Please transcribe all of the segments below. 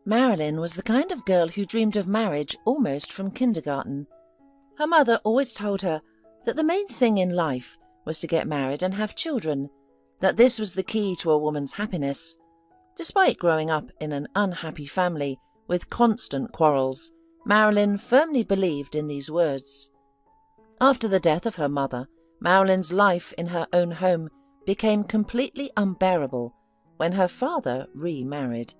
Marilyn was the kind of girl who dreamed of marriage almost from kindergarten. Her mother always told her that the main thing in life was to get married and have children, that this was the key to a woman's happiness. Despite growing up in an unhappy family with constant quarrels, Marilyn firmly believed in these words. After the death of her mother, Marilyn's life in her own home became completely unbearable when her father remarried.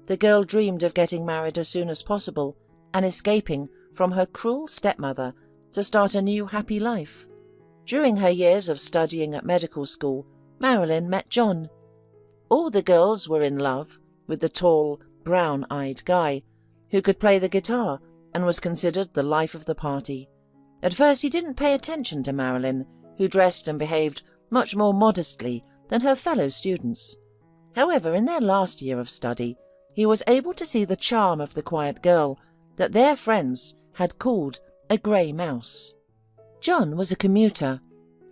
The girl dreamed of getting married as soon as possible and escaping from her cruel stepmother to start a new happy life. During her years of studying at medical school, Marilyn met John. All the girls were in love with the tall, brown-eyed guy who could play the guitar and was considered the life of the party. At first he didn't pay attention to Marilyn, who dressed and behaved much more modestly than her fellow students. However, in their last year of study, he was able to see the charm of the quiet girl that their friends had called a grey mouse. John was a commuter,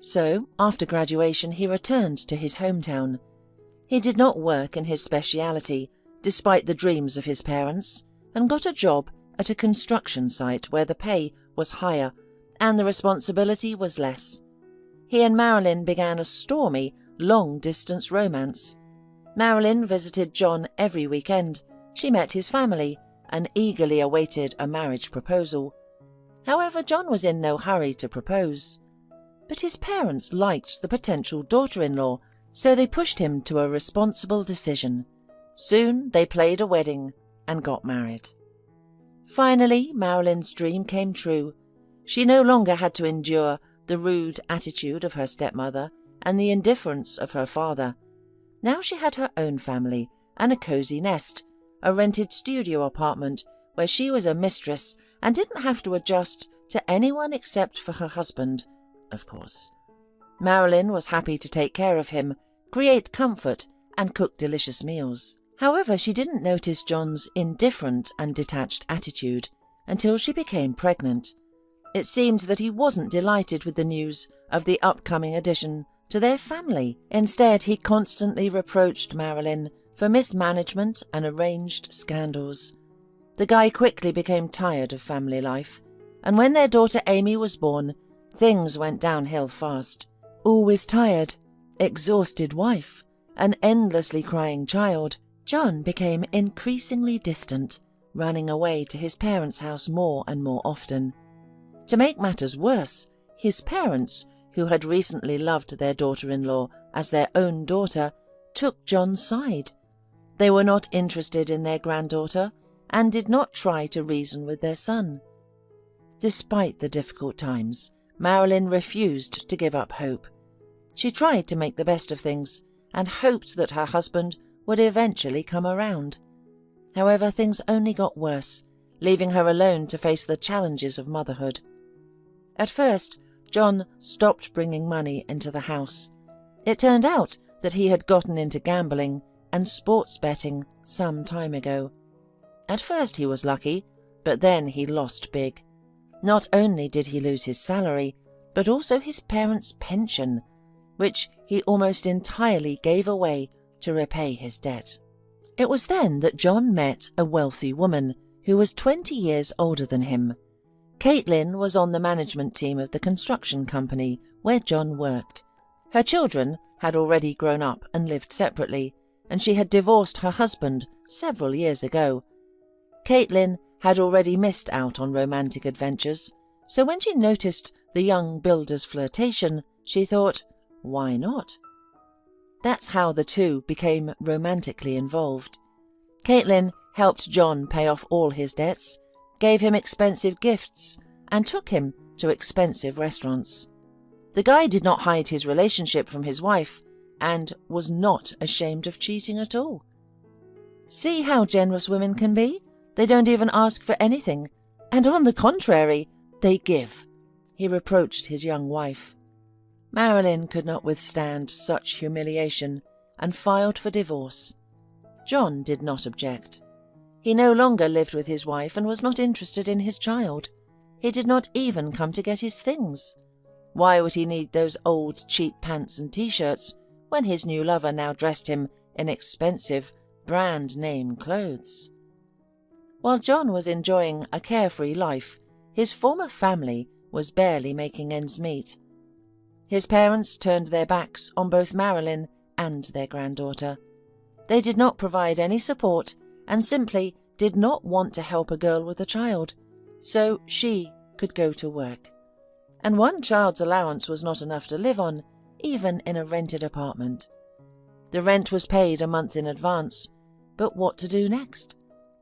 so after graduation he returned to his hometown. He did not work in his speciality, despite the dreams of his parents, and got a job at a construction site where the pay was higher and the responsibility was less. He and Marilyn began a stormy, long-distance romance. Marilyn visited John every weekend. She met his family and eagerly awaited a marriage proposal. However, John was in no hurry to propose. But his parents liked the potential daughter-in-law, so they pushed him to a responsible decision. Soon they played a wedding and got married. Finally, Marilyn's dream came true. She no longer had to endure the rude attitude of her stepmother and the indifference of her father. Now she had her own family and a cosy nest, a rented studio apartment where she was a mistress and didn't have to adjust to anyone except for her husband, of course. Marilyn was happy to take care of him, create comfort, and cook delicious meals. However, she didn't notice John's indifferent and detached attitude until she became pregnant. It seemed that he wasn't delighted with the news of the upcoming addition to their family. Instead, he constantly reproached Marilyn for mismanagement and arranged scandals. The guy quickly became tired of family life, and when their daughter Amy was born, things went downhill fast. Always tired, exhausted wife, an endlessly crying child, John became increasingly distant, running away to his parents' house more and more often. To make matters worse, his parents, who had recently loved their daughter-in-law as their own daughter, took John's side. They were not interested in their granddaughter and did not try to reason with their son. Despite the difficult times, Marilyn refused to give up hope. She tried to make the best of things and hoped that her husband would eventually come around. However, things only got worse, leaving her alone to face the challenges of motherhood. At first, John stopped bringing money into the house. It turned out that he had gotten into gambling and sports betting some time ago. At first he was lucky, but then he lost big. Not only did he lose his salary, but also his parents' pension, which he almost entirely gave away to repay his debt. It was then that John met a wealthy woman who was 20 years older than him. Caitlin was on the management team of the construction company where John worked. Her children had already grown up and lived separately, and she had divorced her husband several years ago. Caitlin had already missed out on romantic adventures, so when she noticed the young builder's flirtation, she thought, why not? That's how the two became romantically involved. Caitlin helped John pay off all his debts, gave him expensive gifts, and took him to expensive restaurants. The guy did not hide his relationship from his wife and was not ashamed of cheating at all. See how generous women can be? They don't even ask for anything, and on the contrary, they give, he reproached his young wife. Marilyn could not withstand such humiliation and filed for divorce. John did not object. He no longer lived with his wife and was not interested in his child. He did not even come to get his things. Why would he need those old cheap pants and t-shirts when his new lover now dressed him in expensive brand-name clothes? While John was enjoying a carefree life, his former family was barely making ends meet. His parents turned their backs on both Marilyn and their granddaughter. They did not provide any support and simply did not want to help a girl with a child, so she could go to work. And one child's allowance was not enough to live on, even in a rented apartment. The rent was paid a month in advance, but what to do next?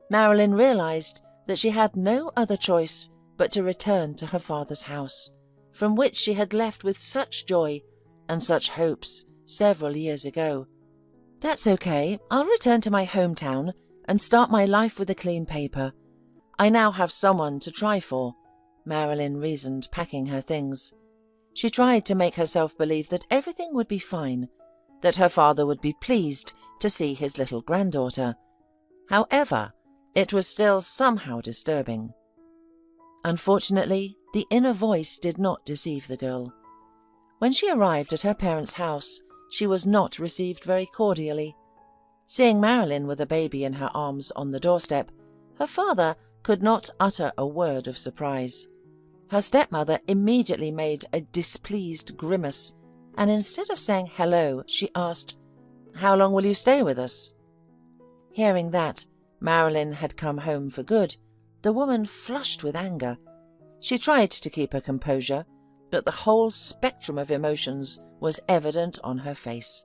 Marilyn realized that she had no other choice but to return to her father's house, from which she had left with such joy and such hopes several years ago. That's okay, I'll return to my hometown and start my life with a clean paper. I now have someone to try for, Marilyn reasoned, packing her things. She tried to make herself believe that everything would be fine, that her father would be pleased to see his little granddaughter. However, it was still somehow disturbing. Unfortunately, the inner voice did not deceive the girl. When she arrived at her parents' house, she was not received very cordially. Seeing Marilyn with a baby in her arms on the doorstep, her father could not utter a word of surprise. Her stepmother immediately made a displeased grimace, and instead of saying hello, she asked, "How long will you stay with us?" Hearing that Marilyn had come home for good, the woman flushed with anger. She tried to keep her composure, but the whole spectrum of emotions was evident on her face.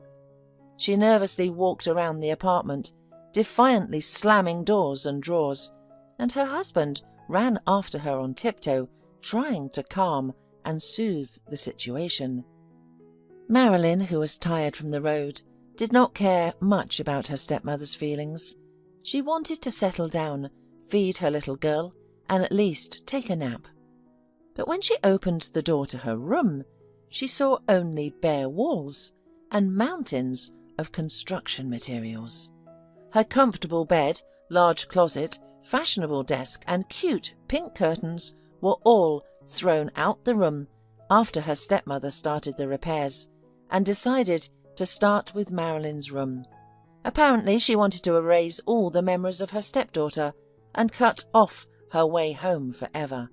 She nervously walked around the apartment, defiantly slamming doors and drawers, and her husband ran after her on tiptoe, trying to calm and soothe the situation. Marilyn, who was tired from the road, did not care much about her stepmother's feelings. She wanted to settle down, feed her little girl, and at least take a nap. But when she opened the door to her room, she saw only bare walls and mountains of construction materials. Her comfortable bed, large closet, fashionable desk, and cute pink curtains were all thrown out the room after her stepmother started the repairs and decided to start with Marilyn's room. Apparently, she wanted to erase all the memories of her stepdaughter and cut off her way home forever.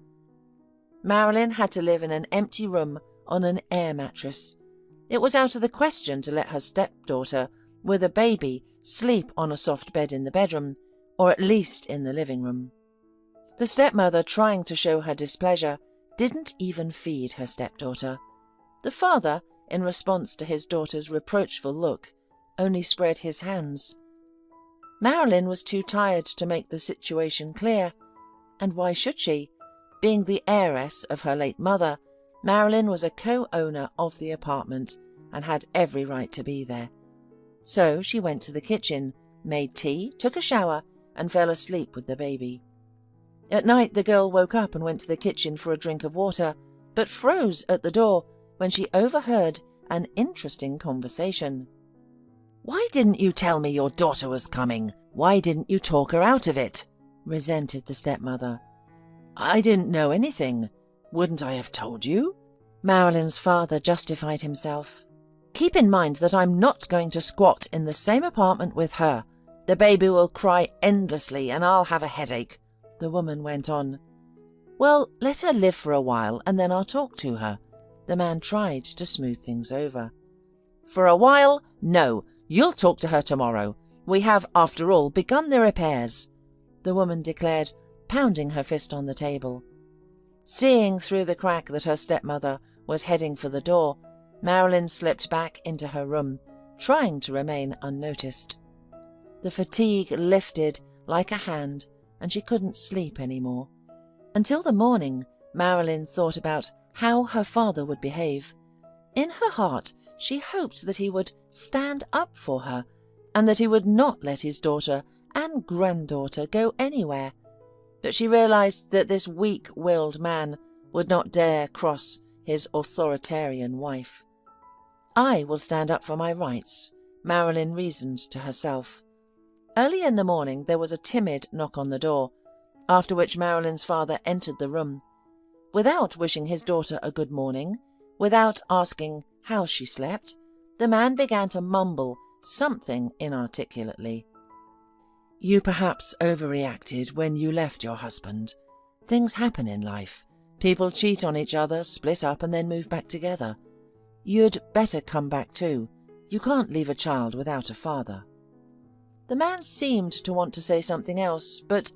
Marilyn had to live in an empty room on an air mattress. It was out of the question to let her stepdaughter, with a baby, sleep on a soft bed in the bedroom, or at least in the living room. The stepmother, trying to show her displeasure, didn't even feed her stepdaughter. The father, in response to his daughter's reproachful look, only spread his hands. Marilyn was too tired to make the situation clear, and why should she? Being the heiress of her late mother, Marilyn was a co-owner of the apartment and had every right to be there. So she went to the kitchen, made tea, took a shower, and fell asleep with the baby. At night, the girl woke up and went to the kitchen for a drink of water, but froze at the door when she overheard an interesting conversation. "Why didn't you tell me your daughter was coming? Why didn't you talk her out of it?" resented the stepmother. "I didn't know anything. Wouldn't I have told you?" Marilyn's father justified himself. "Keep in mind that I'm not going to squat in the same apartment with her. The baby will cry endlessly and I'll have a headache," the woman went on. "Well, let her live for a while and then I'll talk to her." The man tried to smooth things over. "For a while? No, you'll talk to her tomorrow. We have, after all, begun the repairs," the woman declared, pounding her fist on the table. Seeing through the crack that her stepmother was heading for the door, Marilyn slipped back into her room, trying to remain unnoticed. The fatigue lifted like a hand, and she couldn't sleep anymore. Until the morning, Marilyn thought about how her father would behave. In her heart, she hoped that he would stand up for her, and that he would not let his daughter and granddaughter go anywhere. But she realized that this weak-willed man would not dare cross his authoritarian wife. "I will stand up for my rights," Marilyn reasoned to herself. Early in the morning there was a timid knock on the door, after which Marilyn's father entered the room. Without wishing his daughter a good morning, without asking how she slept, the man began to mumble something inarticulately. You perhaps overreacted when you left your husband. Things happen in life. People cheat on each other, split up and then move back together. You'd better come back too. You can't leave a child without a father." The man seemed to want to say something else, but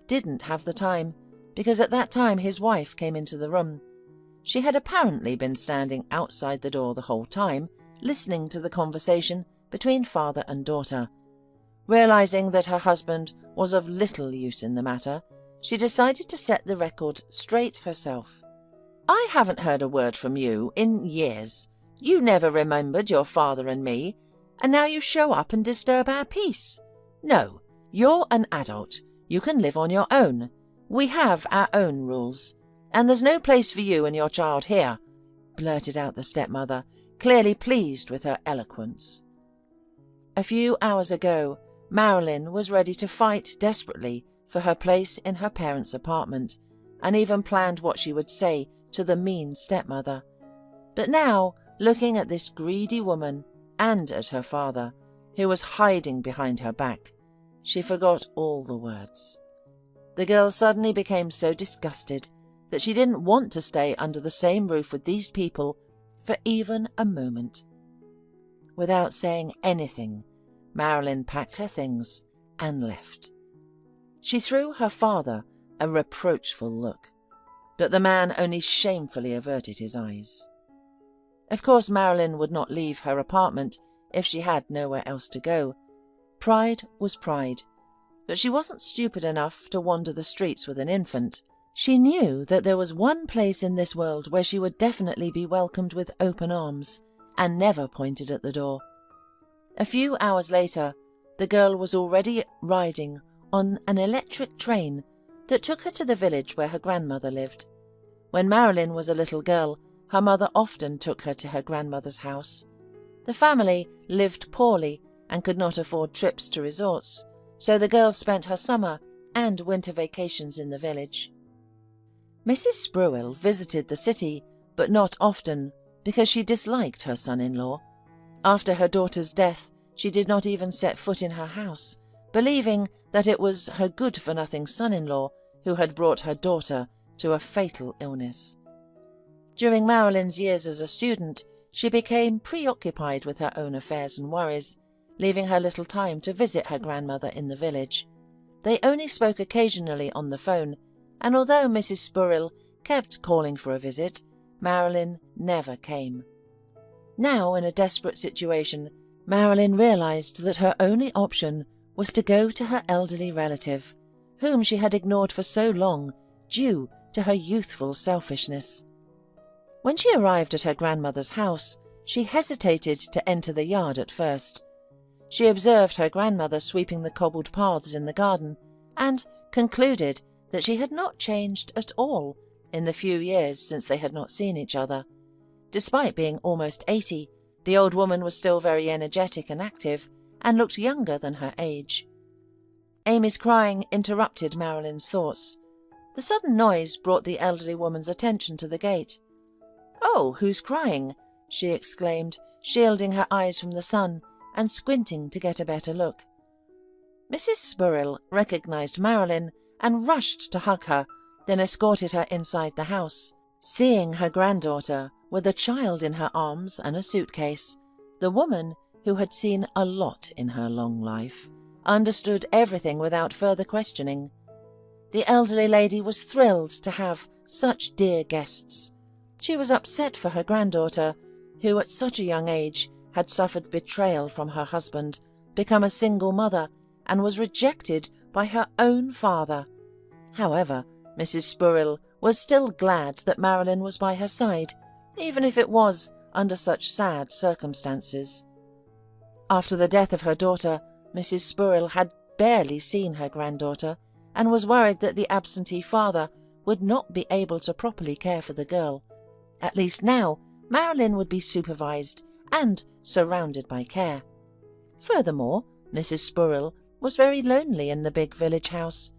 didn't have the time, because at that time his wife came into the room. She had apparently been standing outside the door the whole time, listening to the conversation between father and daughter. Realizing that her husband was of little use in the matter, she decided to set the record straight herself. "I haven't heard a word from you in years. You never remembered your father and me, and now you show up and disturb our peace. No, you're an adult. You can live on your own. We have our own rules, and there's no place for you and your child here," blurted out the stepmother, clearly pleased with her eloquence. A few hours ago, Marilyn was ready to fight desperately for her place in her parents' apartment, and even planned what she would say to the mean stepmother. But now, looking at this greedy woman and at her father, who was hiding behind her back, she forgot all the words. The girl suddenly became so disgusted that she didn't want to stay under the same roof with these people for even a moment. Without saying anything, Marilyn packed her things and left. She threw her father a reproachful look, but the man only shamefully averted his eyes. Of course, Marilyn would not leave her apartment if she had nowhere else to go. Pride was pride, but she wasn't stupid enough to wander the streets with an infant. She knew that there was one place in this world where she would definitely be welcomed with open arms, and never pointed at the door. A few hours later, the girl was already riding on an electric train that took her to the village where her grandmother lived. When Marilyn was a little girl, her mother often took her to her grandmother's house. The family lived poorly and could not afford trips to resorts, so the girl spent her summer and winter vacations in the village. Mrs. Spruill visited the city, but not often, because she disliked her son-in-law. After her daughter's death, she did not even set foot in her house, believing that it was her good-for-nothing son-in-law who had brought her daughter to a fatal illness. During Marilyn's years as a student, she became preoccupied with her own affairs and worries, leaving her little time to visit her grandmother in the village. They only spoke occasionally on the phone, and although Mrs. Spruill kept calling for a visit, Marilyn never came. Now, in a desperate situation, Marilyn realized that her only option was to go to her elderly relative, whom she had ignored for so long due to her youthful selfishness. When she arrived at her grandmother's house, she hesitated to enter the yard at first. She observed her grandmother sweeping the cobbled paths in the garden and concluded that she had not changed at all in the few years since they had not seen each other. Despite being almost 80, the old woman was still very energetic and active and looked younger than her age. Amy's crying interrupted Marilyn's thoughts. The sudden noise brought the elderly woman's attention to the gate. "Oh, who's crying?" she exclaimed, shielding her eyes from the sun and squinting to get a better look. Mrs. Spruill recognized Marilyn and rushed to hug her, then escorted her inside the house. Seeing her granddaughter with a child in her arms and a suitcase, the woman, who had seen a lot in her long life, understood everything without further questioning. The elderly lady was thrilled to have such dear guests. She was upset for her granddaughter, who at such a young age had suffered betrayal from her husband, become a single mother, and was rejected by her own father. However, Mrs. Spruill was still glad that Marilyn was by her side, even if it was under such sad circumstances. After the death of her daughter, Mrs. Spruill had barely seen her granddaughter and was worried that the absentee father would not be able to properly care for the girl. At least now, Marilyn would be supervised and surrounded by care. Furthermore, Mrs. Spruill was very lonely in the big village house.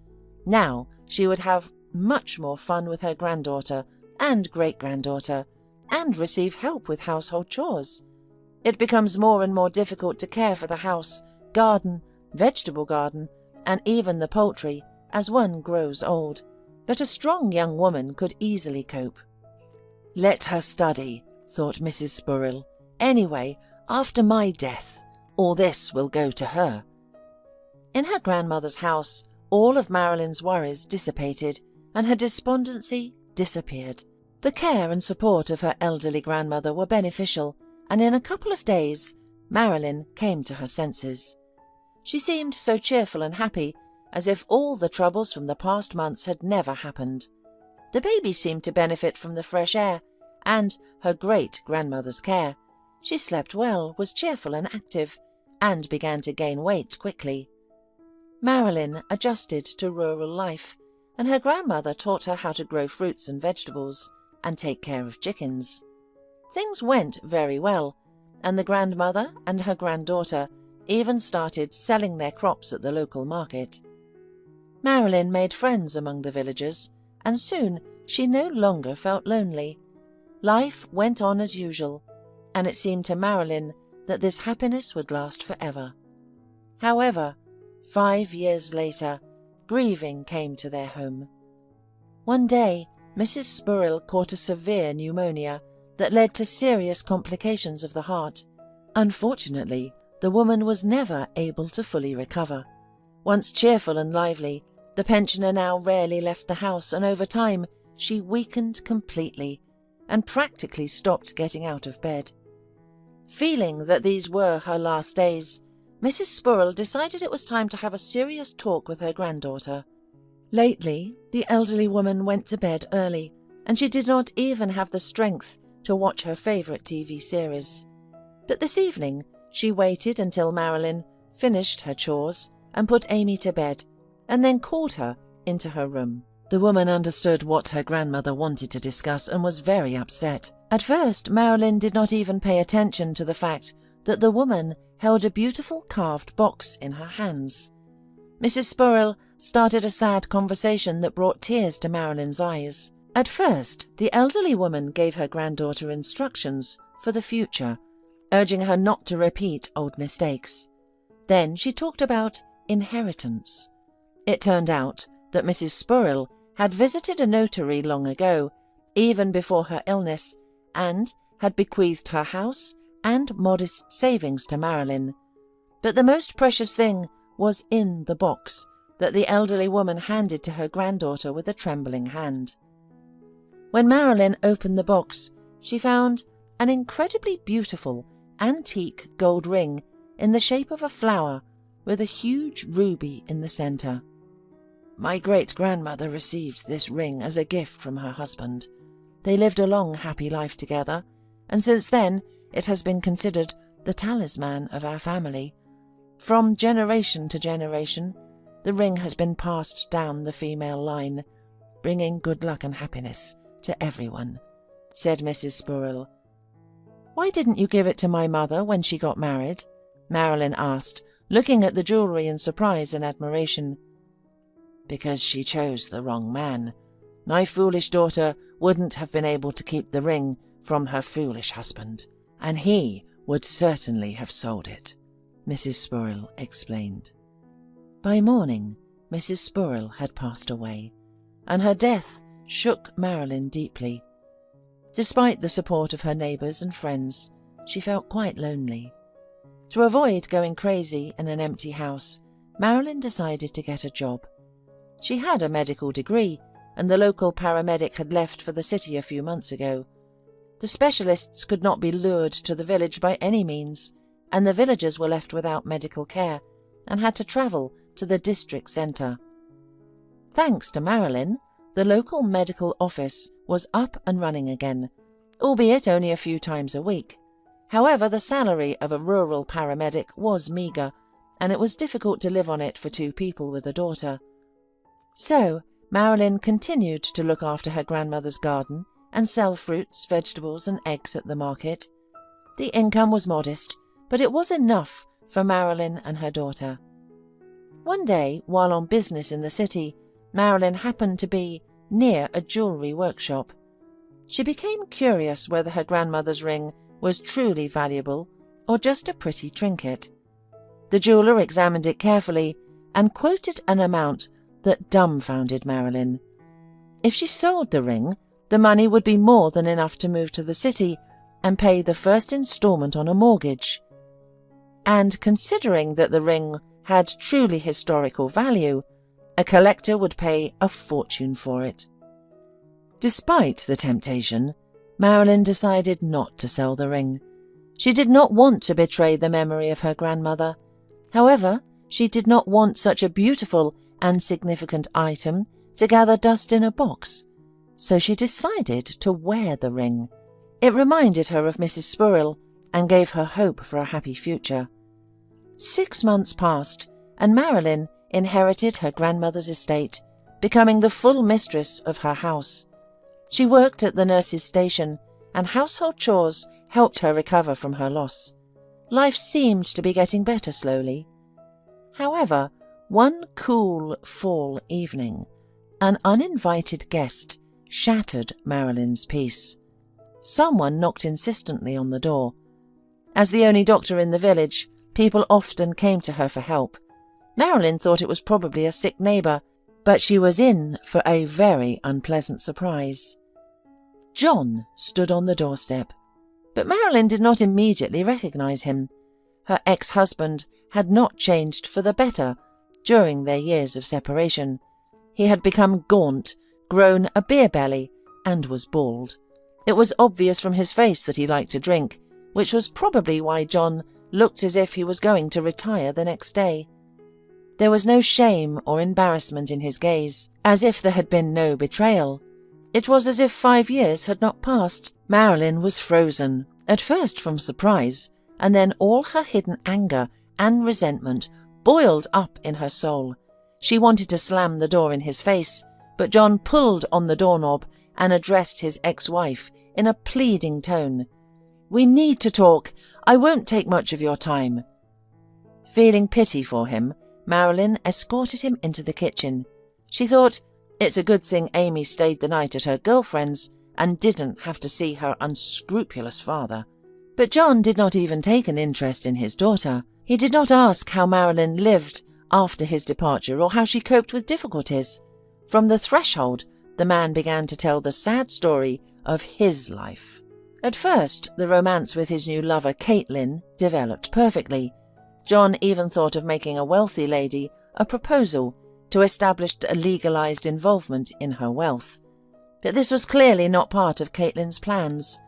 Now she would have much more fun with her granddaughter and great-granddaughter, and receive help with household chores. It becomes more and more difficult to care for the house, garden, vegetable garden, and even the poultry as one grows old, but a strong young woman could easily cope. "Let her study," thought Mrs. Spurrell. "Anyway, after my death, all this will go to her." In her grandmother's house, all of Marilyn's worries dissipated and her despondency disappeared. The care and support of her elderly grandmother were beneficial, and in a couple of days, Marilyn came to her senses. She seemed so cheerful and happy, as if all the troubles from the past months had never happened. The baby seemed to benefit from the fresh air and her great-grandmother's care. She slept well, was cheerful and active, and began to gain weight quickly. Marilyn adjusted to rural life, and her grandmother taught her how to grow fruits and vegetables and take care of chickens. Things went very well, and the grandmother and her granddaughter even started selling their crops at the local market. Marilyn made friends among the villagers, and soon she no longer felt lonely. Life went on as usual, and it seemed to Marilyn that this happiness would last forever. However, 5 years later, grieving came to their home. One day, Mrs. Spurrell caught a severe pneumonia that led to serious complications of the heart. Unfortunately, the woman was never able to fully recover. Once cheerful and lively, the pensioner now rarely left the house, and over time she weakened completely and practically stopped getting out of bed. Feeling that these were her last days, Mrs. Spurrell decided it was time to have a serious talk with her granddaughter. Lately, the elderly woman went to bed early, and she did not even have the strength to watch her favourite TV series. But this evening, she waited until Marilyn finished her chores and put Amy to bed, and then called her into her room. The woman understood what her grandmother wanted to discuss and was very upset. At first, Marilyn did not even pay attention to the fact that the woman held a beautiful carved box in her hands. Mrs. Spurrell started a sad conversation that brought tears to Marilyn's eyes. At first, the elderly woman gave her granddaughter instructions for the future, urging her not to repeat old mistakes. Then she talked about inheritance. It turned out that Mrs. Spurrell had visited a notary long ago, even before her illness, and had bequeathed her house and modest savings to Marilyn. But the most precious thing was in the box that the elderly woman handed to her granddaughter with a trembling hand. When Marilyn opened the box, she found an incredibly beautiful antique gold ring in the shape of a flower with a huge ruby in the centre. "My great-grandmother received this ring as a gift from her husband. They lived a long, happy life together, and since then it has been considered the talisman of our family. From generation to generation, the ring has been passed down the female line, bringing good luck and happiness to everyone," said Mrs. Spurrell. "Why didn't you give it to my mother when she got married?" Marilyn asked, looking at the jewellery in surprise and admiration. "Because she chose the wrong man. My foolish daughter wouldn't have been able to keep the ring from her foolish husband, and he would certainly have sold it," Mrs. Spurrell explained. By morning, Mrs. Spurrell had passed away, and her death shook Marilyn deeply. Despite the support of her neighbours and friends, she felt quite lonely. To avoid going crazy in an empty house, Marilyn decided to get a job. She had a medical degree, and the local paramedic had left for the city a few months ago. The specialists could not be lured to the village by any means, and the villagers were left without medical care and had to travel to the district centre. Thanks to Marilyn, the local medical office was up and running again, albeit only a few times a week. However, the salary of a rural paramedic was meagre, and it was difficult to live on it for two people with a daughter. So, Marilyn continued to look after her grandmother's garden and sell fruits, vegetables and eggs at the market. The income was modest, but it was enough for Marilyn and her daughter. One day, while on business in the city, Marilyn happened to be near a jewellery workshop. She became curious whether her grandmother's ring was truly valuable or just a pretty trinket. The jeweller examined it carefully and quoted an amount that dumbfounded Marilyn. If she sold the ring, the money would be more than enough to move to the city and pay the first instalment on a mortgage. And considering that the ring had truly historical value, a collector would pay a fortune for it. Despite the temptation, Marilyn decided not to sell the ring. She did not want to betray the memory of her grandmother. However, she did not want such a beautiful and significant item to gather dust in a box, so she decided to wear the ring. It reminded her of Mrs. Spurrell and gave her hope for a happy future. 6 months passed, and Marilyn inherited her grandmother's estate, becoming the full mistress of her house. She worked at the nurse's station, and household chores helped her recover from her loss. Life seemed to be getting better slowly. However, one cool fall evening, an uninvited guest shattered Marilyn's peace. Someone knocked insistently on the door. As the only doctor in the village, people often came to her for help. Marilyn thought it was probably a sick neighbour, but she was in for a very unpleasant surprise. John stood on the doorstep, but Marilyn did not immediately recognise him. Her ex-husband had not changed for the better during their years of separation. He had become gaunt, grown a beer belly, and was bald. It was obvious from his face that he liked to drink, which was probably why John looked as if he was going to retire the next day. There was no shame or embarrassment in his gaze, as if there had been no betrayal. It was as if 5 years had not passed. Marilyn was frozen, at first from surprise, and then all her hidden anger and resentment boiled up in her soul. She wanted to slam the door in his face, but John pulled on the doorknob and addressed his ex-wife in a pleading tone. "We need to talk. I won't take much of your time." Feeling pity for him, Marilyn escorted him into the kitchen. She thought, it's a good thing Amy stayed the night at her girlfriend's and didn't have to see her unscrupulous father. But John did not even take an interest in his daughter. He did not ask how Marilyn lived after his departure or how she coped with difficulties. From the threshold, the man began to tell the sad story of his life. At first, the romance with his new lover, Caitlin, developed perfectly. John even thought of making a wealthy lady a proposal to establish a legalized involvement in her wealth. But this was clearly not part of Caitlin's plans.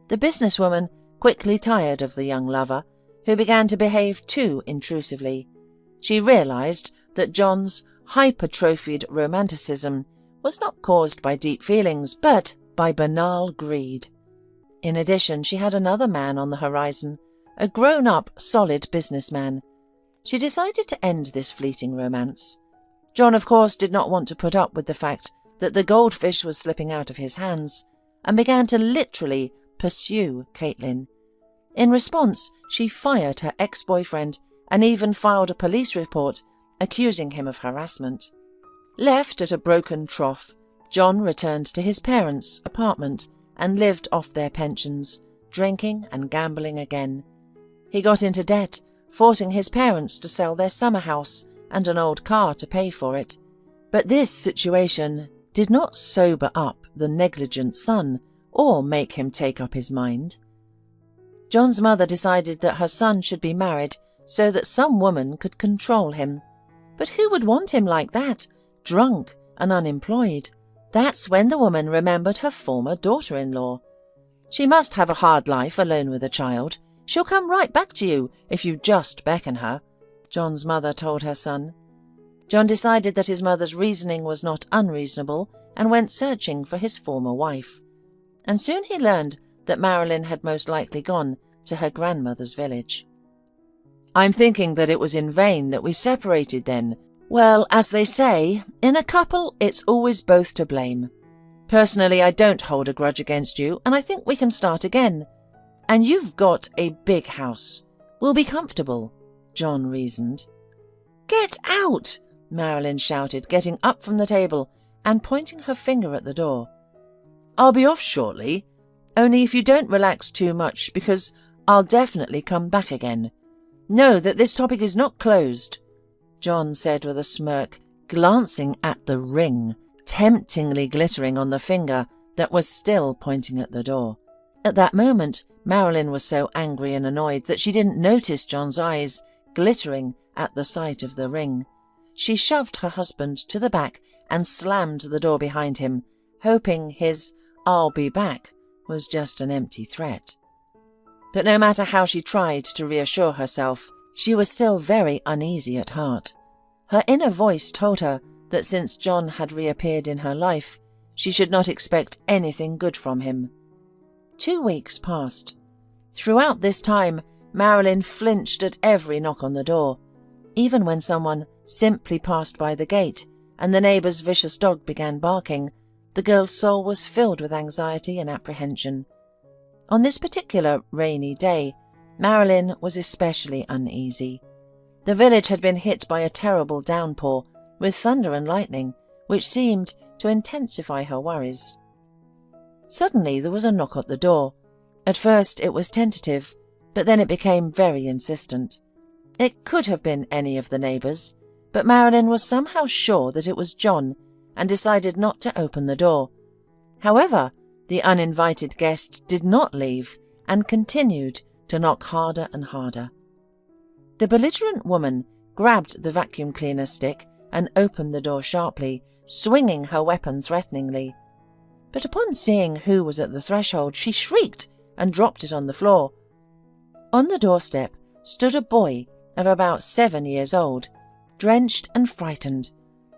The businesswoman quickly tired of the young lover, who began to behave too intrusively. She realized that John's hypertrophied romanticism was not caused by deep feelings, but by banal greed. In addition, she had another man on the horizon, a grown-up, solid businessman. She decided to end this fleeting romance. John, of course, did not want to put up with the fact that the goldfish was slipping out of his hands, and began to literally pursue Caitlin. In response, she fired her ex-boyfriend and even filed a police report accusing him of harassment. Left at a broken trough, John returned to his parents' apartment and lived off their pensions, drinking and gambling again. He got into debt, forcing his parents to sell their summer house and an old car to pay for it. But this situation did not sober up the negligent son or make him take up his mind. John's mother decided that her son should be married so that some woman could control him. But who would want him like that, drunk and unemployed? That's when the woman remembered her former daughter-in-law. She must have a hard life alone with a child. She'll come right back to you if you just beckon her, John's mother told her son. John decided that his mother's reasoning was not unreasonable and went searching for his former wife. And soon he learned that Marilyn had most likely gone to her grandmother's village. "I'm thinking that it was in vain that we separated then. Well, as they say, in a couple it's always both to blame. Personally, I don't hold a grudge against you, and I think we can start again. And you've got a big house. We'll be comfortable," John reasoned. "Get out!" Marilyn shouted, getting up from the table and pointing her finger at the door. "I'll be off shortly, only if you don't relax too much, because I'll definitely come back again. Know that this topic is not closed," John said with a smirk, glancing at the ring, temptingly glittering on the finger that was still pointing at the door. At that moment, Marilyn was so angry and annoyed that she didn't notice John's eyes glittering at the sight of the ring. She shoved her husband to the back and slammed the door behind him, hoping his "I'll be back" was just an empty threat. But no matter how she tried to reassure herself, she was still very uneasy at heart. Her inner voice told her that since John had reappeared in her life, she should not expect anything good from him. 2 weeks passed. Throughout this time, Marilyn flinched at every knock on the door. Even when someone simply passed by the gate and the neighbour's vicious dog began barking, the girl's soul was filled with anxiety and apprehension. On this particular rainy day, Marilyn was especially uneasy. The village had been hit by a terrible downpour, with thunder and lightning, which seemed to intensify her worries. Suddenly there was a knock at the door. At first it was tentative, but then it became very insistent. It could have been any of the neighbours, but Marilyn was somehow sure that it was John and decided not to open the door. However, the uninvited guest did not leave and continued to knock harder and harder. The belligerent woman grabbed the vacuum cleaner stick and opened the door sharply, swinging her weapon threateningly. But upon seeing who was at the threshold, she shrieked and dropped it on the floor. On the doorstep stood a boy of about 7 years old, drenched and frightened.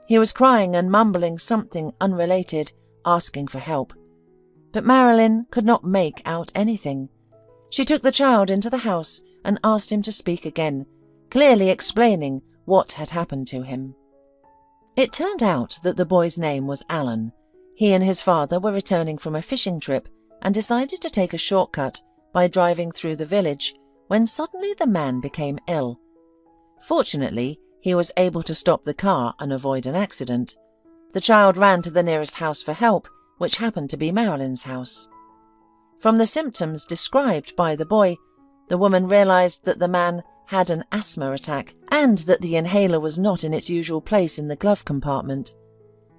He was crying and mumbling something unrelated, asking for help. But Marilyn could not make out anything. She took the child into the house and asked him to speak again, clearly explaining what had happened to him. It turned out that the boy's name was Alan. He and his father were returning from a fishing trip and decided to take a shortcut by driving through the village when suddenly the man became ill. Fortunately, he was able to stop the car and avoid an accident. The child ran to the nearest house for help, which happened to be Marilyn's house. From the symptoms described by the boy, the woman realized that the man had an asthma attack and that the inhaler was not in its usual place in the glove compartment.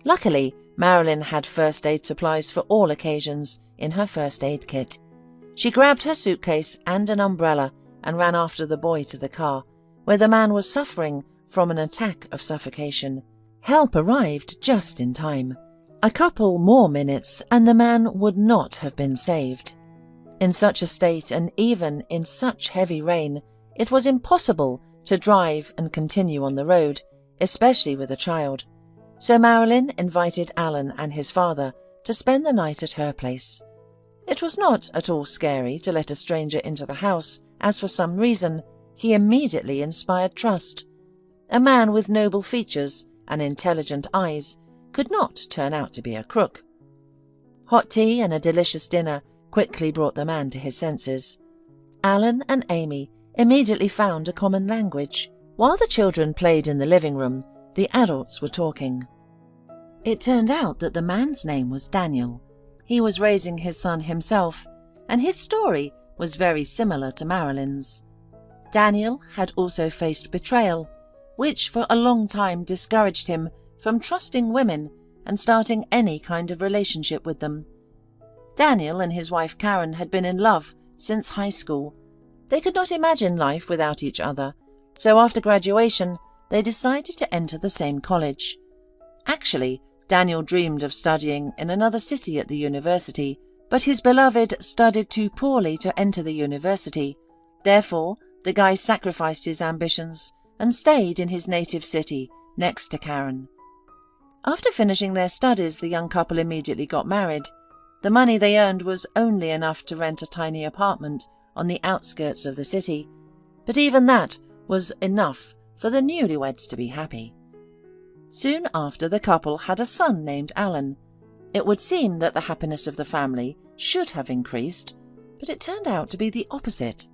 Luckily, Marilyn had first aid supplies for all occasions in her first aid kit. She grabbed her suitcase and an umbrella and ran after the boy to the car, where the man was suffering from an attack of suffocation. Help arrived just in time. A couple more minutes and the man would not have been saved. In such a state and even in such heavy rain, it was impossible to drive and continue on the road, especially with a child. So Marilyn invited Alan and his father to spend the night at her place. It was not at all scary to let a stranger into the house, as for some reason he immediately inspired trust. A man with noble features and intelligent eyes could not turn out to be a crook. Hot tea and a delicious dinner quickly brought the man to his senses. Alan and Amy immediately found a common language. While the children played in the living room, the adults were talking. It turned out that the man's name was Daniel. He was raising his son himself, and his story was very similar to Marilyn's. Daniel had also faced betrayal, which for a long time discouraged him from trusting women and starting any kind of relationship with them. Daniel and his wife Karen had been in love since high school. They could not imagine life without each other, so after graduation they decided to enter the same college. Actually, Daniel dreamed of studying in another city at the university, but his beloved studied too poorly to enter the university. Therefore, the guy sacrificed his ambitions and stayed in his native city next to Karen. After finishing their studies, the young couple immediately got married. The money they earned was only enough to rent a tiny apartment on the outskirts of the city, but even that was enough for the newlyweds to be happy. Soon after, the couple had a son named Alan. It would seem that the happiness of the family should have increased, but it turned out to be the opposite.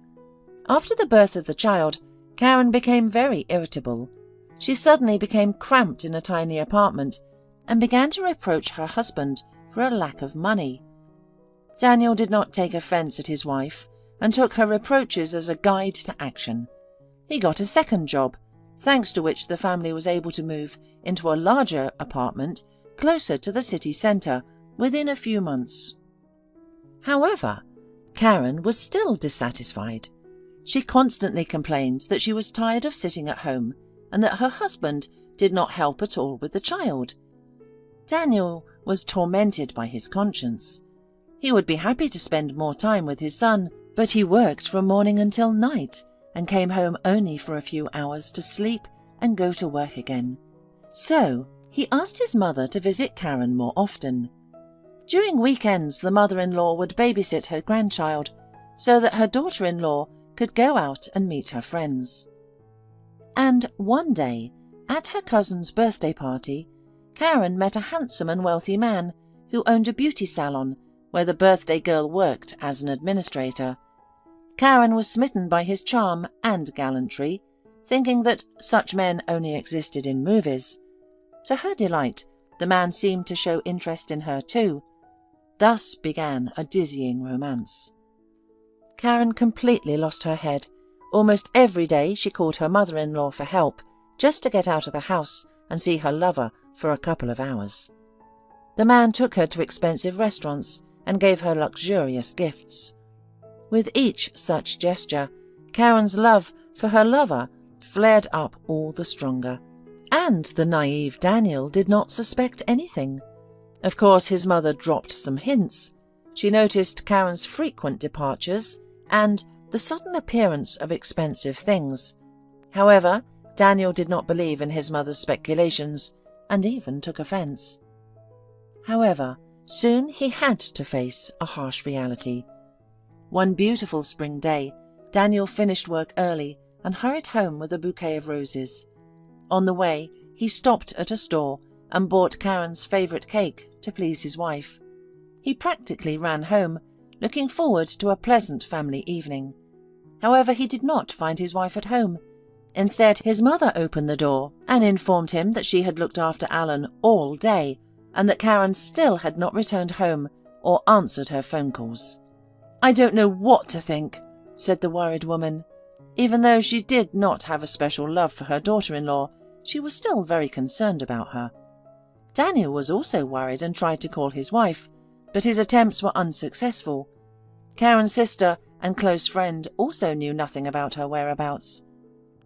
After the birth of the child, Karen became very irritable. She suddenly became cramped in a tiny apartment and began to reproach her husband for a lack of money. Daniel did not take offence at his wife and took her reproaches as a guide to action. He got a second job, thanks to which the family was able to move into a larger apartment closer to the city centre within a few months. However, Karen was still dissatisfied. She constantly complained that she was tired of sitting at home and that her husband did not help at all with the child. Daniel was tormented by his conscience. He would be happy to spend more time with his son, but he worked from morning until night and came home only for a few hours to sleep and go to work again. So he asked his mother to visit Karen more often. During weekends, the mother-in-law would babysit her grandchild so that her daughter-in-law could go out and meet her friends. And one day, at her cousin's birthday party, Karen met a handsome and wealthy man who owned a beauty salon where the birthday girl worked as an administrator. Karen was smitten by his charm and gallantry, thinking that such men only existed in movies. To her delight, the man seemed to show interest in her too. Thus began a dizzying romance. Karen completely lost her head. Almost every day she called her mother-in-law for help, just to get out of the house and see her lover for a couple of hours. The man took her to expensive restaurants and gave her luxurious gifts. With each such gesture, Karen's love for her lover flared up all the stronger. And the naive Daniel did not suspect anything. Of course, his mother dropped some hints. She noticed Karen's frequent departures and the sudden appearance of expensive things. However, Daniel did not believe in his mother's speculations and even took offense. However, soon he had to face a harsh reality. One beautiful spring day, Daniel finished work early and hurried home with a bouquet of roses. On the way, he stopped at a store and bought Karen's favourite cake to please his wife. He practically ran home, looking forward to a pleasant family evening. However, he did not find his wife at home. Instead, his mother opened the door and informed him that she had looked after Alan all day and that Karen still had not returned home or answered her phone calls. "I don't know what to think," said the worried woman. Even though she did not have a special love for her daughter-in-law, she was still very concerned about her. Daniel was also worried and tried to call his wife, but his attempts were unsuccessful. Karen's sister and close friend also knew nothing about her whereabouts.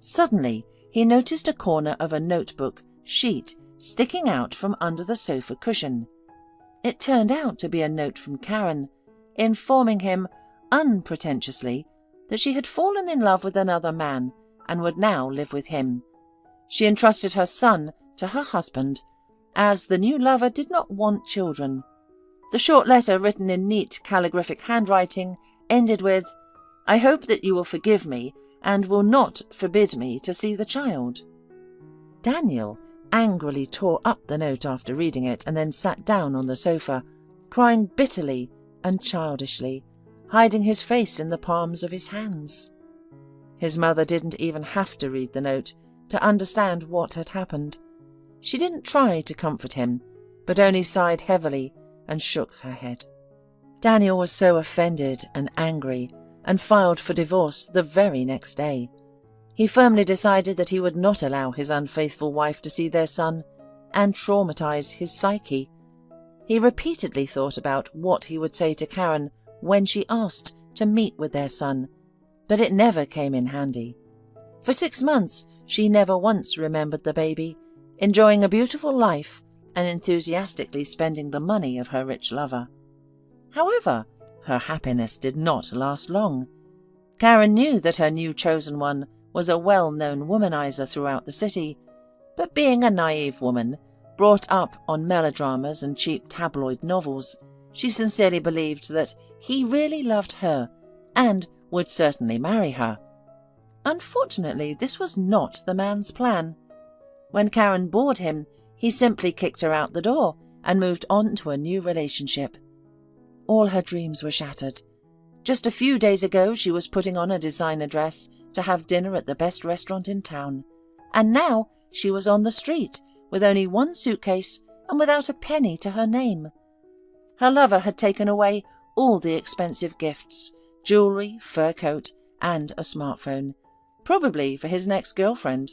Suddenly, he noticed a corner of a notebook sheet sticking out from under the sofa cushion. It turned out to be a note from Karen, informing him unpretentiously that she had fallen in love with another man and would now live with him. She entrusted her son to her husband, as the new lover did not want children. The short letter, written in neat calligraphic handwriting, ended with, "I hope that you will forgive me and will not forbid me to see the child." Daniel angrily tore up the note after reading it and then sat down on the sofa, crying bitterly and childishly, hiding his face in the palms of his hands. His mother didn't even have to read the note to understand what had happened. She didn't try to comfort him, but only sighed heavily and shook her head. Daniel was so offended and angry and filed for divorce the very next day. He firmly decided that he would not allow his unfaithful wife to see their son and traumatize his psyche. He repeatedly thought about what he would say to Karen when she asked to meet with their son, but it never came in handy. For 6 months, she never once remembered the baby, enjoying a beautiful life and enthusiastically spending the money of her rich lover. However, her happiness did not last long. Karen knew that her new chosen one was a well-known womanizer throughout the city, but being a naive woman, brought up on melodramas and cheap tabloid novels, she sincerely believed that he really loved her and would certainly marry her. Unfortunately, this was not the man's plan. When Karen bored him, he simply kicked her out the door and moved on to a new relationship. All her dreams were shattered. Just a few days ago, she was putting on a designer dress to have dinner at the best restaurant in town, and now she was on the street with only one suitcase and without a penny to her name. Her lover had taken away all the expensive gifts, jewellery, fur coat, and a smartphone, probably for his next girlfriend.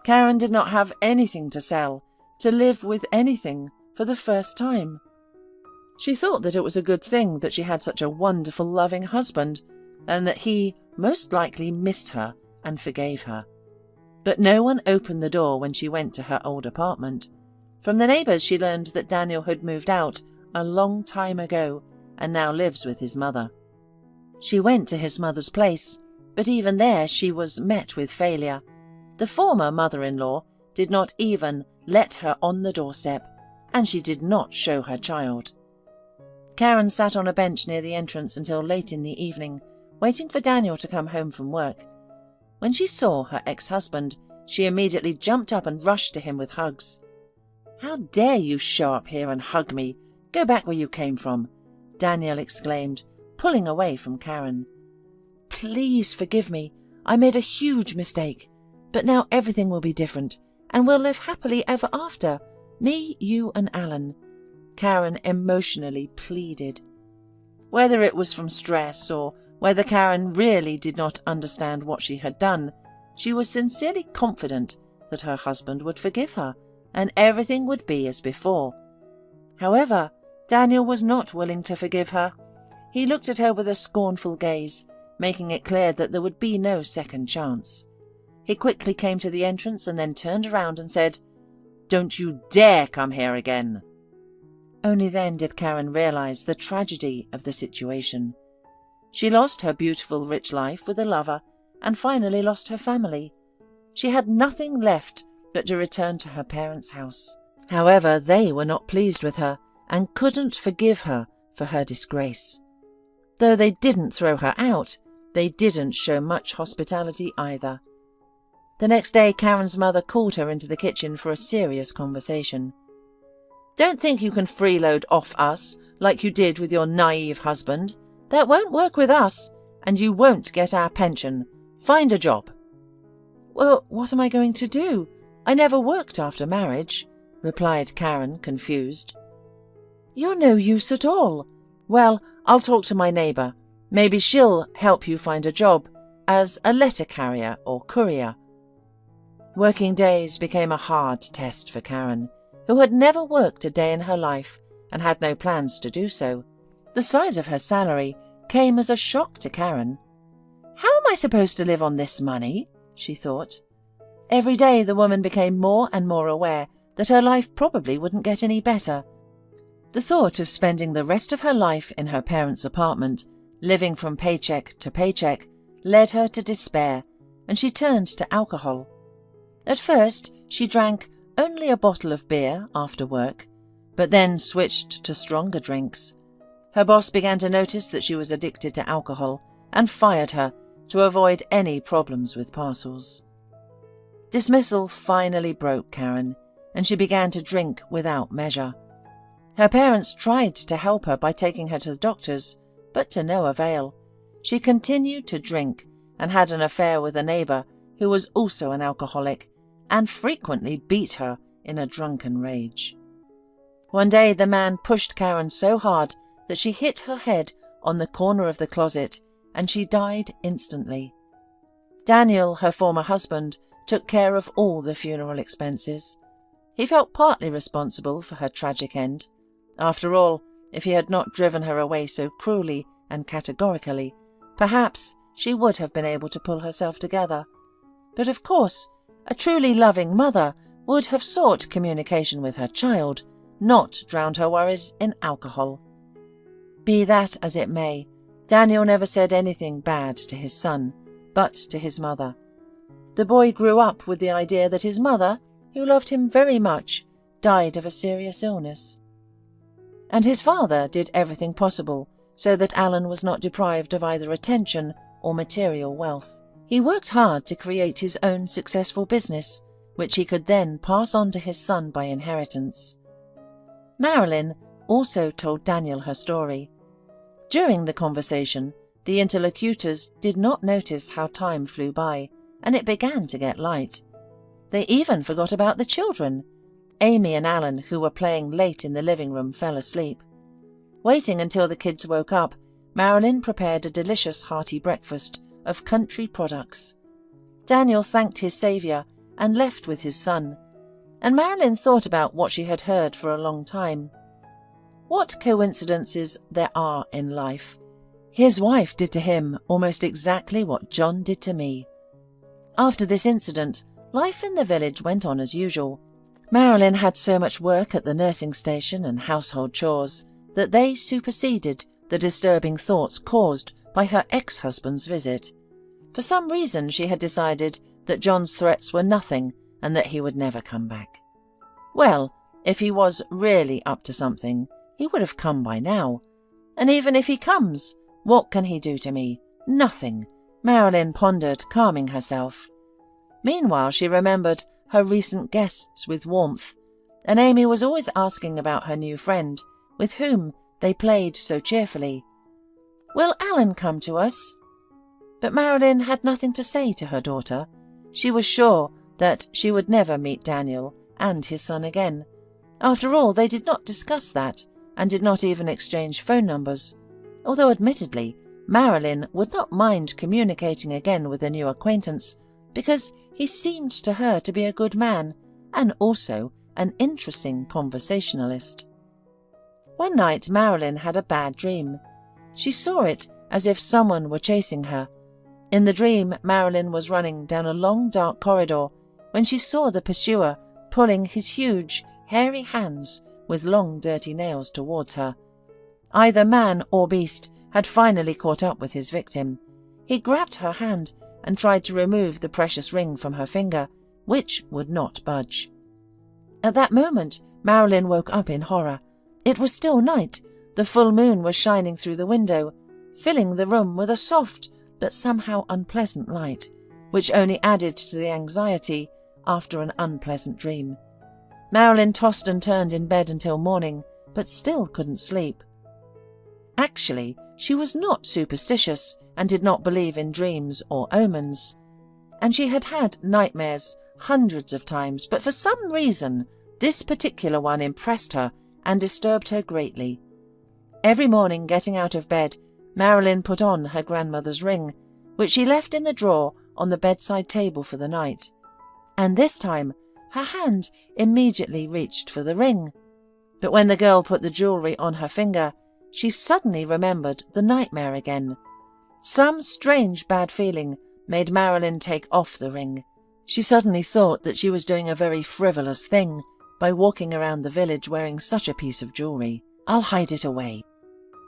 Karen did not have anything to sell, to live with anything for the first time. She thought that it was a good thing that she had such a wonderful, loving husband, and that he most likely missed her and forgave her. But no one opened the door when she went to her old apartment. From the neighbours she learned that Daniel had moved out a long time ago and now lives with his mother. She went to his mother's place, but even there she was met with failure. The former mother-in-law did not even let her on the doorstep, and she did not show her child. Karen sat on a bench near the entrance until late in the evening, waiting for Daniel to come home from work. When she saw her ex-husband, she immediately jumped up and rushed to him with hugs. "How dare you show up here and hug me? Go back where you came from," Daniel exclaimed, pulling away from Karen. "Please forgive me. I made a huge mistake. But now everything will be different, and we'll live happily ever after. Me, you and Alan," Karen emotionally pleaded. Whether it was from stress or whether Karen really did not understand what she had done, she was sincerely confident that her husband would forgive her and everything would be as before. However, Daniel was not willing to forgive her. He looked at her with a scornful gaze, making it clear that there would be no second chance. He quickly came to the entrance and then turned around and said, "Don't you dare come here again." Only then did Karen realize the tragedy of the situation. She lost her beautiful, rich life with a lover and finally lost her family. She had nothing left but to return to her parents' house. However, they were not pleased with her and couldn't forgive her for her disgrace. Though they didn't throw her out, they didn't show much hospitality either. The next day, Karen's mother called her into the kitchen for a serious conversation. "Don't think you can freeload off us like you did with your naive husband. That won't work with us, and you won't get our pension. Find a job." "Well, what am I going to do? I never worked after marriage," replied Karen, confused. "You're no use at all. Well, I'll talk to my neighbour. Maybe she'll help you find a job as a letter carrier or courier." Working days became a hard test for Karen, who had never worked a day in her life and had no plans to do so. The size of her salary came as a shock to Karen. "How am I supposed to live on this money?" she thought. Every day the woman became more and more aware that her life probably wouldn't get any better. The thought of spending the rest of her life in her parents' apartment, living from paycheck to paycheck, led her to despair, and she turned to alcohol. At first, she drank only a bottle of beer after work, but then switched to stronger drinks. Her boss began to notice that she was addicted to alcohol and fired her to avoid any problems with parcels. Dismissal finally broke Karen, and she began to drink without measure. Her parents tried to help her by taking her to the doctors, but to no avail. She continued to drink and had an affair with a neighbour who was also an alcoholic and frequently beat her in a drunken rage. One day the man pushed Karen so hard that she hit her head on the corner of the closet and she died instantly. Daniel, her former husband, took care of all the funeral expenses. He felt partly responsible for her tragic end. After all, if he had not driven her away so cruelly and categorically, perhaps she would have been able to pull herself together. But of course, a truly loving mother would have sought communication with her child, not drowned her worries in alcohol. Be that as it may, Daniel never said anything bad to his son, but to his mother. The boy grew up with the idea that his mother, who loved him very much, died of a serious illness. And his father did everything possible so that Alan was not deprived of either attention or material wealth. He worked hard to create his own successful business, which he could then pass on to his son by inheritance. Marilyn also told Daniel her story. During the conversation, the interlocutors did not notice how time flew by, and it began to get light. They even forgot about the children. Amy and Alan, who were playing late in the living room, fell asleep. Waiting until the kids woke up, Marilyn prepared a delicious hearty breakfast of country products. Daniel thanked his saviour and left with his son, and Marilyn thought about what she had heard for a long time. What coincidences there are in life. His wife did to him almost exactly what John did to me. After this incident, life in the village went on as usual. Marilyn had so much work at the nursing station and household chores that they superseded the disturbing thoughts caused by her ex-husband's visit. For some reason she had decided that John's threats were nothing and that he would never come back. Well, if he was really up to something, he would have come by now. And even if he comes, what can he do to me? Nothing, Marilyn pondered, calming herself. Meanwhile, she remembered her recent guests with warmth, and Amy was always asking about her new friend, with whom they played so cheerfully. "Will Alan come to us?" But Marilyn had nothing to say to her daughter. She was sure that she would never meet Daniel and his son again. After all, they did not discuss that, and did not even exchange phone numbers, although admittedly Marilyn would not mind communicating again with a new acquaintance, because he seemed to her to be a good man, and also an interesting conversationalist. One night Marilyn had a bad dream. She saw it as if someone were chasing her. In the dream, Marilyn was running down a long dark corridor when she saw the pursuer pulling his huge, hairy hands with long dirty nails towards her. Either man or beast had finally caught up with his victim. He grabbed her hand and tried to remove the precious ring from her finger, which would not budge. At that moment, Marilyn woke up in horror. It was still night. The full moon was shining through the window, filling the room with a soft but somehow unpleasant light, which only added to the anxiety after an unpleasant dream. Marilyn tossed and turned in bed until morning, but still couldn't sleep. Actually, she was not superstitious and did not believe in dreams or omens. And she had had nightmares hundreds of times, but for some reason this particular one impressed her and disturbed her greatly. Every morning, getting out of bed, Marilyn put on her grandmother's ring, which she left in the drawer on the bedside table for the night. And this time her hand immediately reached for the ring. But when the girl put the jewellery on her finger, she suddenly remembered the nightmare again. Some strange bad feeling made Marilyn take off the ring. She suddenly thought that she was doing a very frivolous thing by walking around the village wearing such a piece of jewellery. "I'll hide it away."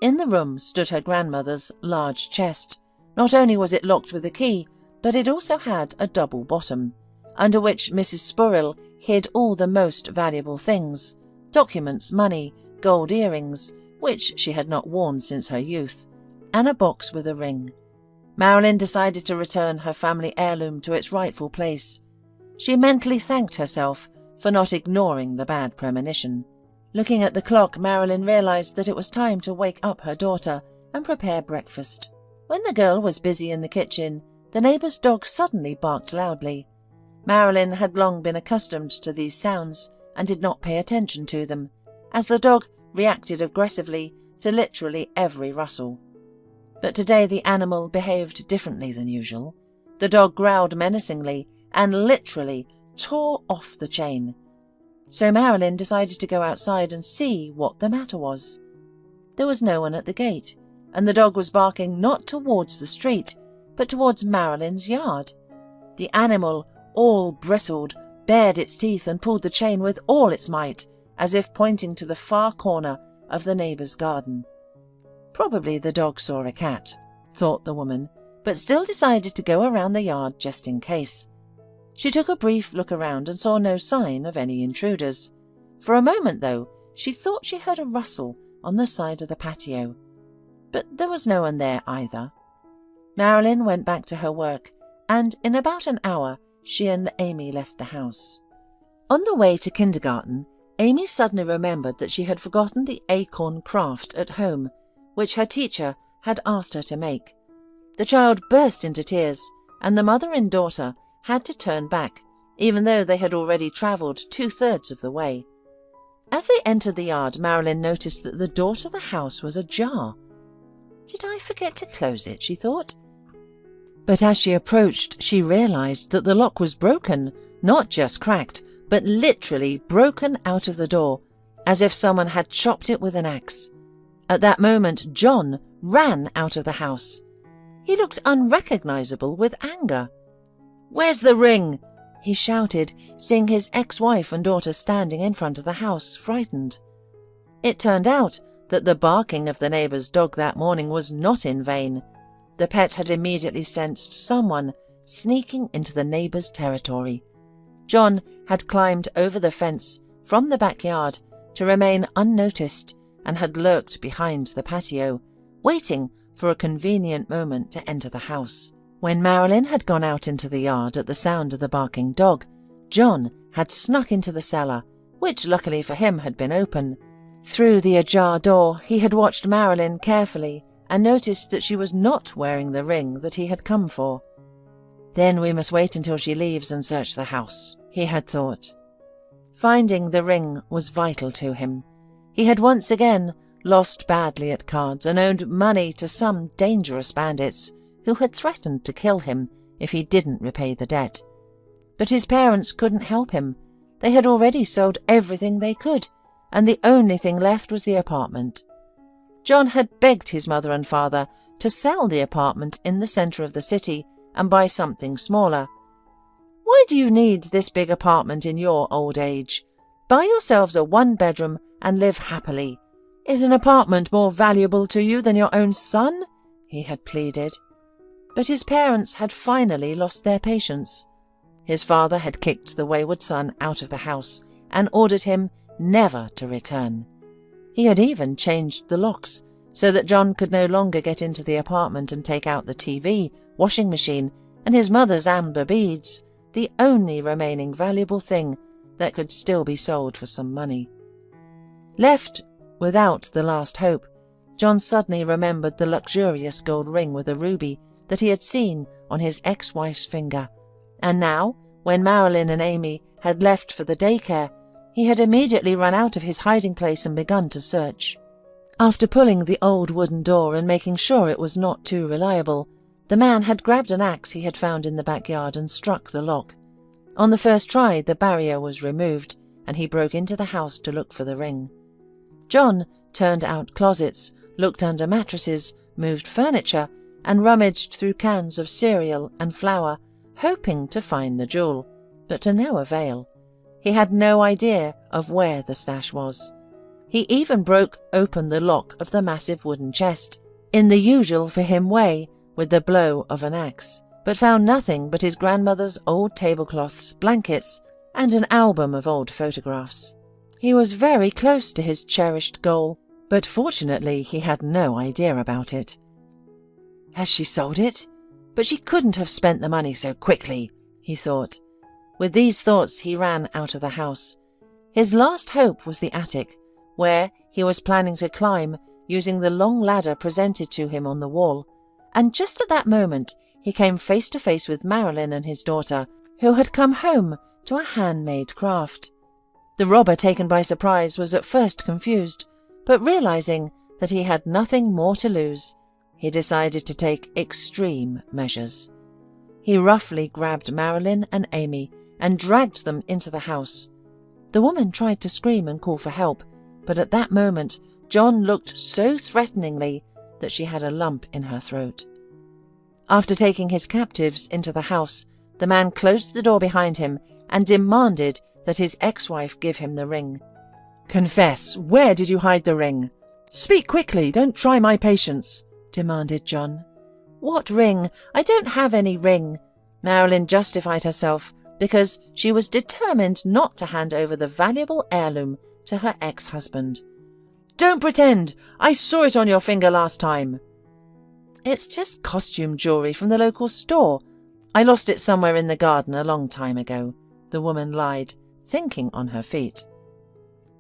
In the room stood her grandmother's large chest. Not only was it locked with a key, but it also had a double bottom, under which Mrs. Spurrell hid all the most valuable things: documents, money, gold earrings, which she had not worn since her youth, and a box with a ring. Marilyn decided to return her family heirloom to its rightful place. She mentally thanked herself for not ignoring the bad premonition. Looking at the clock, Marilyn realized that it was time to wake up her daughter and prepare breakfast. When the girl was busy in the kitchen, the neighbour's dog suddenly barked loudly. Marilyn had long been accustomed to these sounds and did not pay attention to them, as the dog reacted aggressively to literally every rustle. But today the animal behaved differently than usual. The dog growled menacingly and literally tore off the chain. So Marilyn decided to go outside and see what the matter was. There was no one at the gate, and the dog was barking not towards the street, but towards Marilyn's yard. The animal, all bristled, bared its teeth and pulled the chain with all its might, as if pointing to the far corner of the neighbour's garden. Probably the dog saw a cat, thought the woman, but still decided to go around the yard just in case. She took a brief look around and saw no sign of any intruders. For a moment, though, she thought she heard a rustle on the side of the patio, but there was no one there either. Marilyn went back to her work, and in about an hour she and Amy left the house. On the way to kindergarten, Amy suddenly remembered that she had forgotten the acorn craft at home, which her teacher had asked her to make. The child burst into tears, and the mother and daughter had to turn back, even though they had already travelled 2/3 of the way. As they entered the yard, Marilyn noticed that the door to the house was ajar. "Did I forget to close it?" she thought. But as she approached, she realised that the lock was broken, not just cracked, but literally broken out of the door, as if someone had chopped it with an axe. At that moment, John ran out of the house. He looked unrecognizable with anger. "Where's the ring?" he shouted, seeing his ex-wife and daughter standing in front of the house, frightened. It turned out that the barking of the neighbour's dog that morning was not in vain. The pet had immediately sensed someone sneaking into the neighbour's territory. John had climbed over the fence from the backyard to remain unnoticed and had lurked behind the patio, waiting for a convenient moment to enter the house. When Marilyn had gone out into the yard at the sound of the barking dog, John had snuck into the cellar, which luckily for him had been open. Through the ajar door, he had watched Marilyn carefully and noticed that she was not wearing the ring that he had come for. Then we must wait until she leaves and search the house, he had thought. Finding the ring was vital to him. He had once again lost badly at cards and owed money to some dangerous bandits who had threatened to kill him if he didn't repay the debt. But his parents couldn't help him. They had already sold everything they could, and the only thing left was the apartment. John had begged his mother and father to sell the apartment in the centre of the city and buy something smaller. "Why do you need this big apartment in your old age? Buy yourselves a one-bedroom and live happily. Is an apartment more valuable to you than your own son?" he had pleaded. But his parents had finally lost their patience. His father had kicked the wayward son out of the house and ordered him never to return. He had even changed the locks so that John could no longer get into the apartment and take out the TV, washing machine, and his mother's amber beads, the only remaining valuable thing that could still be sold for some money. Left without the last hope, John suddenly remembered the luxurious gold ring with a ruby that he had seen on his ex-wife's finger, and now, when Marilyn and Amy had left for the daycare, he had immediately run out of his hiding place and begun to search. After pulling the old wooden door and making sure it was not too reliable, the man had grabbed an axe he had found in the backyard and struck the lock. On the first try, the barrier was removed, and he broke into the house to look for the ring. John turned out closets, looked under mattresses, moved furniture, and rummaged through cans of cereal and flour, hoping to find the jewel, but to no avail. He had no idea of where the stash was. He even broke open the lock of the massive wooden chest, in the usual for him way, with the blow of an axe, but found nothing but his grandmother's old tablecloths, blankets, and an album of old photographs. He was very close to his cherished goal, but fortunately he had no idea about it. "Has she sold it? But she couldn't have spent the money so quickly," he thought. With these thoughts he ran out of the house. His last hope was the attic, where he was planning to climb using the long ladder presented to him on the wall, and just at that moment he came face to face with Marilyn and his daughter, who had come home to a handmade craft. The robber, taken by surprise, was at first confused, but realizing that he had nothing more to lose, he decided to take extreme measures. He roughly grabbed Marilyn and Amy and dragged them into the house. The woman tried to scream and call for help, but at that moment John looked so threateningly that she had a lump in her throat. After taking his captives into the house, the man closed the door behind him and demanded that his ex-wife give him the ring. "Confess, where did you hide the ring? Speak quickly, don't try my patience," demanded John. "What ring? I don't have any ring." Marilyn justified herself because she was determined not to hand over the valuable heirloom to her ex-husband. "Don't pretend! I saw it on your finger last time." "It's just costume jewellery from the local store. I lost it somewhere in the garden a long time ago," the woman lied, thinking on her feet.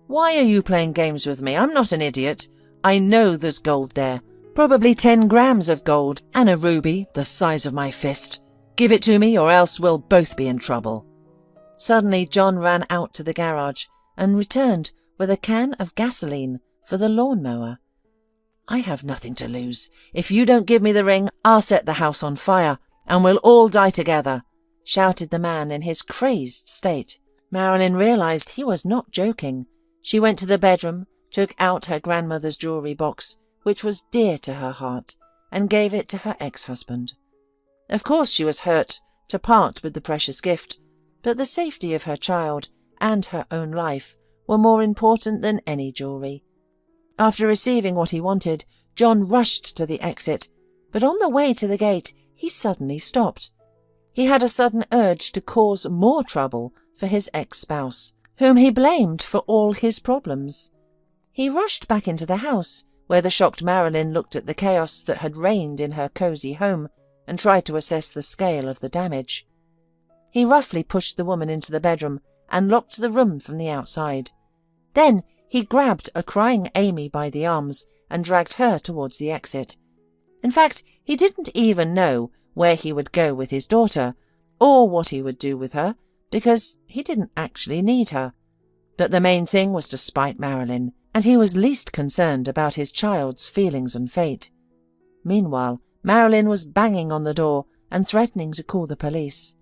"Why are you playing games with me? I'm not an idiot. I know there's gold there. Probably 10 grams of gold and a ruby the size of my fist. Give it to me or else we'll both be in trouble." Suddenly John ran out to the garage and returned with a can of gasoline for the lawnmower. "I have nothing to lose. If you don't give me the ring, I'll set the house on fire and we'll all die together," shouted the man in his crazed state. Marilyn realized he was not joking. She went to the bedroom, took out her grandmother's jewelry box, which was dear to her heart, and gave it to her ex-husband. Of course she was hurt to part with the precious gift, but the safety of her child and her own life were more important than any jewelry. After receiving what he wanted, John rushed to the exit, but on the way to the gate he suddenly stopped. He had a sudden urge to cause more trouble for his ex-spouse, whom he blamed for all his problems. He rushed back into the house, where the shocked Marilyn looked at the chaos that had reigned in her cosy home and tried to assess the scale of the damage. He roughly pushed the woman into the bedroom and locked the room from the outside. Then he grabbed a crying Amy by the arms and dragged her towards the exit. In fact, he didn't even know where he would go with his daughter, or what he would do with her, because he didn't actually need her. But the main thing was to spite Marilyn, and he was least concerned about his child's feelings and fate. Meanwhile, Marilyn was banging on the door and threatening to call the police.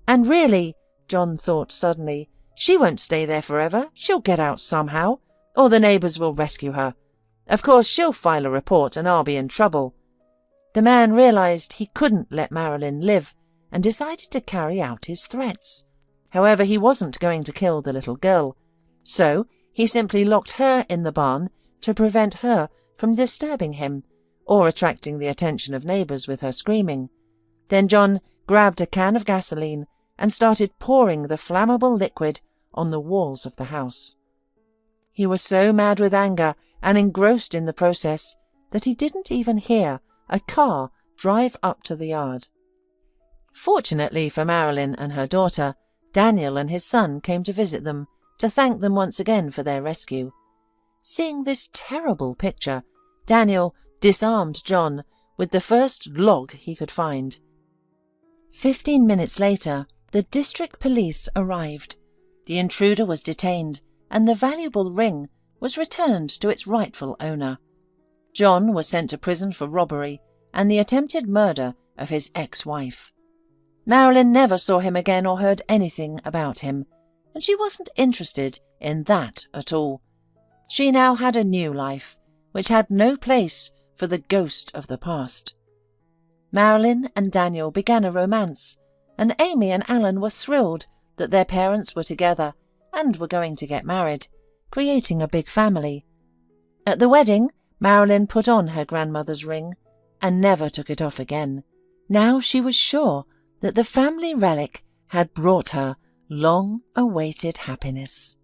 And really, John thought suddenly, she won't stay there forever. She'll get out somehow, or the neighbours will rescue her. Of course, she'll file a report and I'll be in trouble. The man realised he couldn't let Marilyn live and decided to carry out his threats. However, he wasn't going to kill the little girl, so he simply locked her in the barn to prevent her from disturbing him or attracting the attention of neighbours with her screaming. Then John grabbed a can of gasoline and started pouring the flammable liquid on the walls of the house. He was so mad with anger and engrossed in the process that he didn't even hear a car drive up to the yard. Fortunately for Marilyn and her daughter, Daniel and his son came to visit them to thank them once again for their rescue. Seeing this terrible picture, Daniel disarmed John with the first log he could find. 15 minutes later, the district police arrived. The intruder was detained, and the valuable ring was returned to its rightful owner. John was sent to prison for robbery and the attempted murder of his ex-wife. Marilyn never saw him again or heard anything about him, and she wasn't interested in that at all. She now had a new life, which had no place for the ghost of the past. Marilyn and Daniel began a romance, and Amy and Alan were thrilled that their parents were together and were going to get married, creating a big family. At the wedding, Marilyn put on her grandmother's ring and never took it off again. Now she was sure that the family relic had brought her long-awaited happiness.